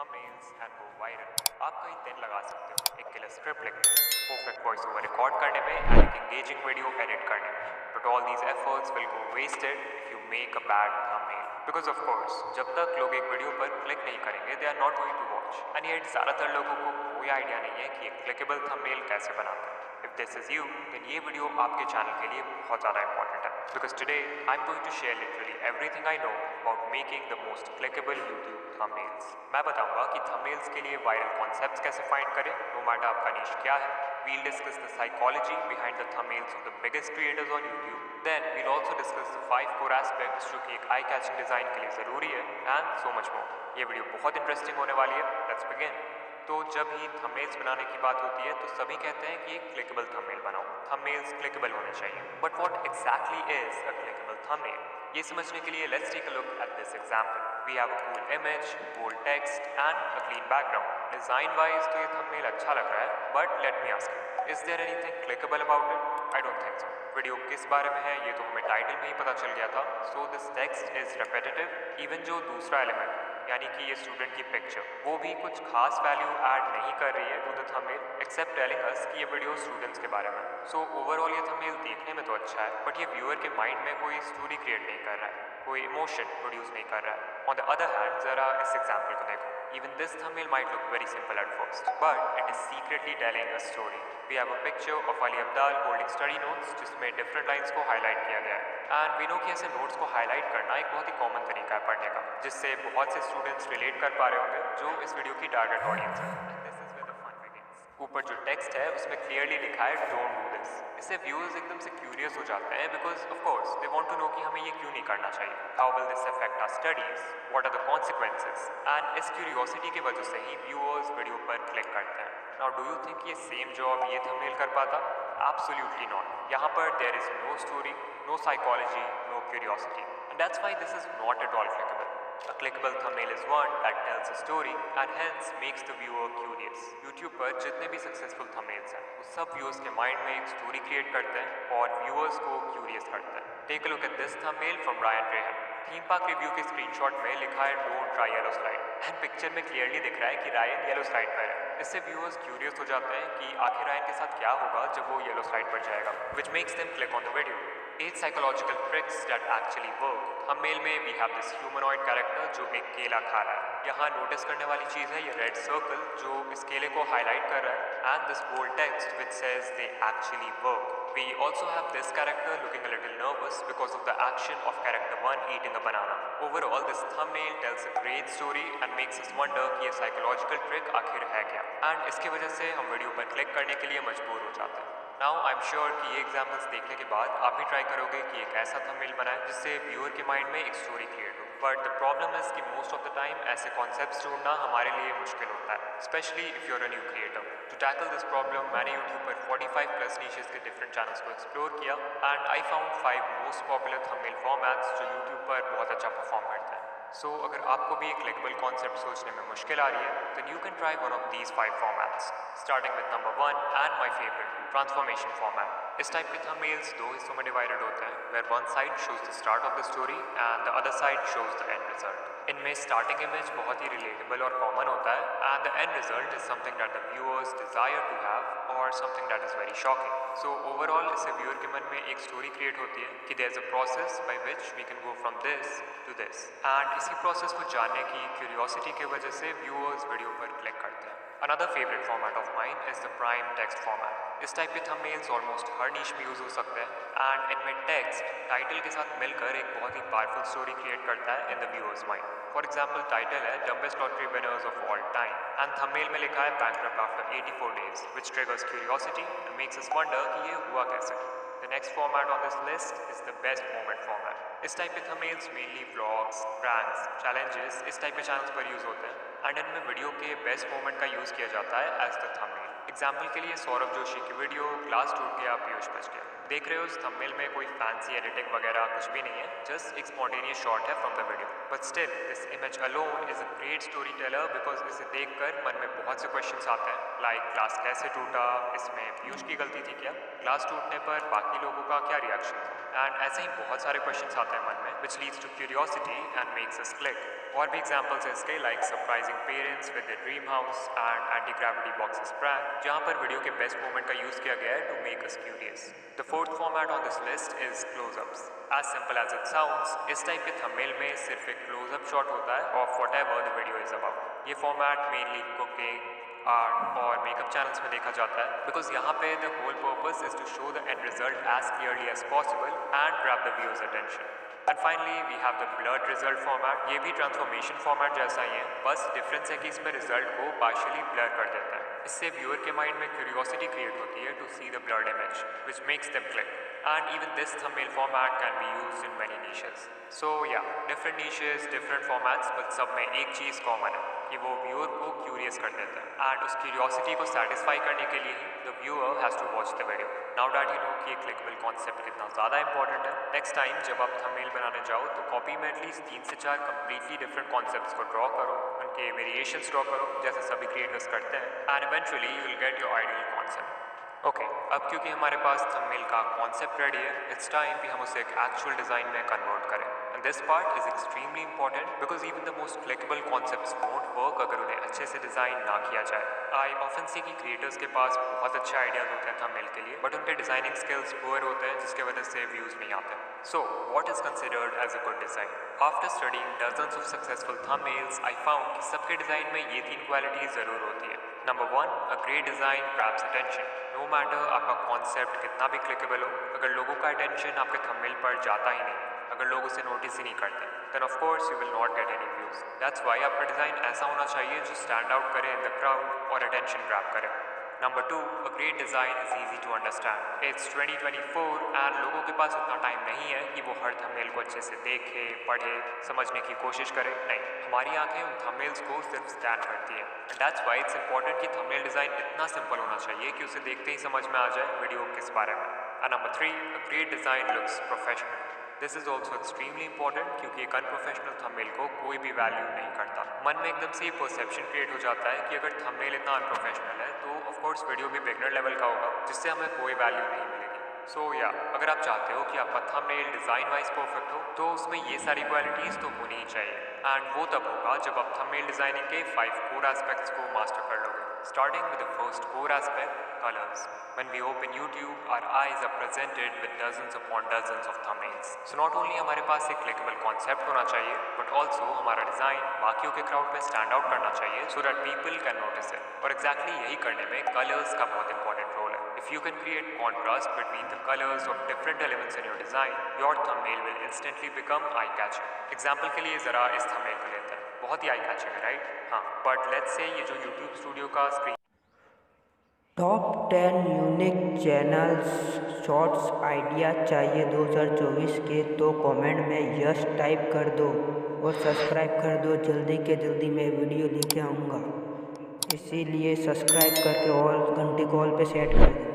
Thumbnails and go viral. आप कई दिन लगा सकते हो एक किलर स्क्रिप्ट लिखने में, परफेक्ट वॉइस ओवर रिकॉर्ड करने में एंड एक एंगेजिंग वीडियो एडिट करने में, but all these efforts will go wasted if you make a bad thumbnail. Because of course जब तक लोग एक वीडियो पर क्लिक नहीं करेंगे they are not going to watch, and yet ज़्यादातर लोगों को कोई आइडिया नहीं है कि एक क्लिकेबल थंबनेल कैसे बनाते हैं। If this is you, then ये वीडियो आपके चैनल के लिए बहुत ज़्यादा इंपॉर्टेंट है, because today I'm going to share literally everything I know about making the most clickable YouTube thumbnails. मैं बताऊंगा कि thumbnails के लिए वायरल कॉन्सेप्ट्स कैसे फाइंड करें, no matter आपका niche क्या है. We'll discuss the psychology behind the thumbnails of the biggest creators on YouTube. Then we'll also discuss the 5 core aspects जो कि एक eye-catching डिज़ाइन के लिए ज़रूरी है, and so much more. ये वीडियो बहुत इंटरेस्टिंग होने वाली है. Let's begin. तो जब ही थंबनेल्स बनाने की बात होती है तो सभी कहते हैं कि एक क्लिकेबल थंबनेल बनाओ, थंबनेल्स क्लिकेबल होने चाहिए। But what exactly is a clickable thumbnail? ये समझने के लिए let's take a look at this example. We have a cool image, bold text and a clean background. Design wise तो ये thumbnail अच्छा लग रहा है, but let me ask you, is there anything clickable about it? I don't think so. Video किस बारे में है ये तो हमें टाइटल में ही पता चल गया था। So this text is repetitive. Even जो दूसरा एलिमेंट यानी कि ये स्टूडेंट की पिक्चर, वो भी कुछ खास वैल्यू ऐड नहीं कर रही है to the thumbnail except telling us कि ये वीडियो स्टूडेंट्स के बारे में। सो ओवरऑल ये थंबनेल देखने में तो अच्छा है, बट ये व्यूअर के माइंड में कोई स्टोरी क्रिएट नहीं कर रहा है, कोई इमोशन प्रोड्यूस नहीं कर रहा है। ऑन द अदर हैंड जरा इस एग्जांपल को देखो। Even this thumbnail might look very simple at first, but it is secretly telling a story. We have a picture of Ali Abdal holding study notes जिसमें different lines को highlight किया गया है, and we know कि ऐसे notes को highlight करना एक बहुत ही common तरीका है पढ़ने का, जिससे बहुत से students relate कर पा रहे होंगे जो इस वीडियो की target audience है। And this is where the fun begins. ऊपर जो टेक्स्ट है उसमें क्लियरली लिखा है डोंट डू दिस। इससे व्यूअर्स एकदम से क्यूरियस हो जाते हैं, because of course they want to know कि हमें ये क्यों नहीं करना चाहिए। How will this affect our studies, what are the consequences, and इस क्यूरियोसिटी की वजह से ही व्यूअर्स वीडियो पर क्लिक करते हैं। नाउ डू यू थिंक ये सेम जॉब ये थंबनेल कर पाता? Absolutely not. यहाँ पर there is no story, no psychology, no curiosity, and that's why this is not at all clickable. A clickable thumbnail is one that tells a story and hence makes the viewer curious. YouTube पर जितने भी successful thumbnails हैं, वो सब viewers के mind में एक story create करते हैं और व्यूअर्स को क्यूरियस करते हैं. Take a look at this thumbnail from Ryan Rehan. Theme park review के स्क्रीनशॉट में लिखा है don't try yellow slide, and picture में क्लियरली दिख रहा है कि रायन येलो स्लाइड पर है. इससे व्यूअर्स क्यूरियस हो जाते हैं कि आखिर रायन के साथ क्या होगा जब वो येलो स्लाइड पर जाएगा, which makes them click on the video. 8 psychological tricks that actually work. Thumbnail में we have this humanoid character जो एक केला खा रहा है. यहाँ नोटिस करने वाली चीज़ है ये रेड सर्कल जो इस केले को हाईलाइट कर रहा है, and this bold text which says they actually work. We also have this character looking a little nervous because of the action of character 1 eating a banana. Overall, this thumbnail tells a great story and makes us wonder कि ये psychological trick आखिर है क्या, and इसकी वजह से हम video पर क्लिक करने के लिए मजबूर हो जाते हैं. नाउ आई एम श्योर कि ये एग्जाम्पल्स देखने के बाद आप भी ट्राई करोगे कि एक ऐसा थंबनेल बनाए जिससे व्यूअर के माइंड में एक स्टोरी क्रिएट हो. बट द प्रॉब्लम इज कि मोस्ट ऑफ द टाइम ऐसे कॉन्सेप्ट्स ढूंढना हमारे लिए मुश्किल होता है, especially if you are a new creator. To tackle this problem मैंने यूट्यूब पर 45 प्लस नीशेस के डिफरेंट चैनल्स को एक्सप्लोर किया, and I found 5 most popular thumbnail formats जो यूट्यूब पर बहुत अच्छा परफॉर्म करते हैं. सो अगर आपको भी एक क्लिकेबल कॉन्सेप्ट सोचने में मुश्किल आ रही है, then you can try one of these 5 formats, starting with number 1 and my favourite, transformation format. इस टाइप के थंबनेल्स 2 हिस्सों में डिवाइडेड होते हैं, where one side shows the start of the story and the other side shows the end result. इनमें starting image बहुत ही relatable और कॉमन होता है, and the end result is something that the viewers desire to have और something that is very shocking. So overall इससे viewer के मन में एक स्टोरी क्रिएट होती है कि there is a process by which we can go from this to this, and इसी प्रोसेस को जानने की क्यूरियोसिटी की वजह से व्यूअर्स वीडियो पर क्लिक करते हैं. Another favorite format of mine is the prime text format. इस टाइप के थंबनेल्स ऑलमोस्ट हर नीश में यूज हो सकते हैं, एंड इनमें टेक्स्ट टाइटल के साथ मिलकर एक बहुत ही पावरफुल स्टोरी क्रिएट करता है in the viewers mind. For example title है dumbest lottery winners of all time, and thumbnail में लिखा है bankrupt after 84 days, which triggers curiosity and makes us wonder कि ये हुआ कैसे. The next format on this list is the best moment format. इस type के thumbnails mainly vlogs, pranks, challenges इस टाइप के चैनल्स पर यूज होते हैं, एंड इनमें वीडियो के बेस्ट मोमेंट का यूज किया जाता है एज द थंबनेल. एग्जाम्पल के लिए सौरभ जोशी की वीडियो क्लास टूट गया पीयूष बच गया. देख रहे हो इस थंबनेल में कोई फैंसी एडिटिंग वगैरह कुछ भी नहीं है, जस्ट एक स्पॉन्टेनियस शॉट है from the video. But still this image alone is a great story teller, because इसे देखकर मन में बहुत से क्वेश्चंस आते हैं, लाइक क्लास कैसे टूटा, इसमें पीयूष की गलती थी क्या, क्लास टूटने पर बाकी बाकी लोगों का क्या रिएक्शन था। एंड ऐसे ही बहुत सारे क्वेश्चंस आते हैं मन में which leads to curiosity and makes us click. और भी एग्जांपल्स है इसके like surprising parents with the dream house and anti gravity boxes prank, जहां पर वीडियो के बेस्ट मोमेंट का यूज किया गया है to make us curious. The fourth format on this list is closeups. As simple as it sounds, इस type के thumbnail में सिर्फ एक क्लोजअप शॉट होता है of whatever the video is about. ये फॉर्मेट मेनली कुकिंग, आर्ट और makeup channels में देखा जाता है बिकॉज यहाँ पे the whole purpose is to show the end result as clearly as possible and grab the viewers attention. And finally we have the blurred result format. ये भी transformation format जैसा ही है, बस डिफरेंस है कि इसमें रिजल्ट को पार्शियली ब्लर कर देता है। इससे व्यूअर के माइंड में क्यूरियोसिटी क्रिएट होती है to see the blurred image which makes them click. And even this thumbnail format can be used in many niches. So yeah, different niches, different formats, but सब में एक चीज़ common है कि वो viewer को curious कर देता है एंड उस क्यूरियोसिटी को सेटिस्फाई करने के लिए ही the viewer has to watch the video. Now that you know कि क्लिकेबल कॉन्सेप्ट कितना ज़्यादा इंपॉर्टेंट है, नेक्स्ट टाइम जब आप थंबनेल बनाने जाओ तो कॉपी में एटलीस्ट 3 से 4 कंप्लीटली डिफरेंट कॉन्सेप्ट्स को ड्रॉ करो, उनके वेरिएशंस ड्रॉ करो जैसे सभी क्रिएटर्स करते हैं and eventually you will get your ideal concept. Okay, अब क्योंकि हमारे पास थंबनेल का कॉन्सेप्ट रेडी है, इट्स टाइम कि हम उसे एक एक्चुअल डिज़ाइन में कन्वर्ट करें। And this part is extremely important because even the most clickable concepts won't work अगर उन्हें अच्छे से डिज़ाइन ना किया जाए। आई ऑफन सी कि क्रिएटर्स के पास बहुत अच्छे आइडियाज होते हैं थंबनेल के लिए, बट उनके डिज़ाइनिंग स्किल्स पुअर होते हैं जिसके वजह से व्यूज़ नहीं आते। So what is considered as a good design? After studying dozens of successful thumbnails, I found कि सबके डिज़ाइन में ये 3 क्वालिटीज ज़रूर होती है। Number 1, a great design grabs attention. No matter आपका कॉन्सेप्ट कितना भी क्लिकेबल हो, अगर लोगों का अटेंशन आपके थंबनेल पर जाता ही नहीं, अगर लोग उसे नोटिस ही नहीं करते, then of course you will not get any views. That's why आपका डिज़ाइन ऐसा होना चाहिए जो स्टैंड आउट करे इन द क्राउड और अटेंशन ग्रैब करे। Number 2, a great design is easy to understand. It's 2024 and लोगों के पास इतना टाइम नहीं है कि वो हर थंबनेल को अच्छे से देखे, पढ़े, समझने की कोशिश करे। नहीं, हमारी आंखें उन थंबनेल्स को सिर्फ स्कैन करती हैं। And that's why it's important कि थंबनेल डिज़ाइन इतना सिंपल होना चाहिए कि उसे देखते ही समझ में आ जाए वीडियो किस बारे में। And number 3, a great design looks professional. This is also extremely important क्योंकि एक अनप्रोफेशनल थंबनेल को कोई भी वैल्यू नहीं करता। मन में एकदम से ये परसेप्शन क्रिएट हो जाता है कि अगर थंबनेल इतना अनप्रोफेशनल है तो ऑफकोर्स वीडियो भी बिगनर लेवल का होगा जिससे हमें कोई वैल्यू नहीं मिलेगी। सो या, अगर आप चाहते हो कि आपका थंबनेल डिज़ाइन वाइज परफेक्ट हो तो उसमें ये सारी क्वालिटीज़ तो होनी ही चाहिए। एंड वो तब होगा जब आप थंबनेल डिज़ाइनिंग के 5 कोर एस्पेक्ट्स को मास्टर कर लोगे। Starting with the first core aspect, colors. When we open YouTube, our eyes are presented with dozens upon dozens of thumbnails. So not only हमारे पास एक clickable concept होना चाहिए, but also हमारा design बाकियों के क्राउड में स्टैंड आउट करना चाहिए so that people can notice it. और exactly यही करने में colors का बहुत important role है. If you can create contrast between the colors of different elements in your design, your thumbnail will instantly become eye-catching. Example के लिए ज़रा इस thumbnail को लेते हैं, बहुत ही आई कैचिंग है राइट? हाँ, बट लेट्स से ये जो यूट्यूब स्टूडियो का screen top 10 unique channels shorts idea चाहिए 2024 के तो कमेंट में यस टाइप कर दो और सब्सक्राइब कर दो। जल्दी के जल्दी मैं वीडियो लेके आऊँगा, इसीलिए सब्सक्राइब करके और घंटी कॉल पे सेट कर दो।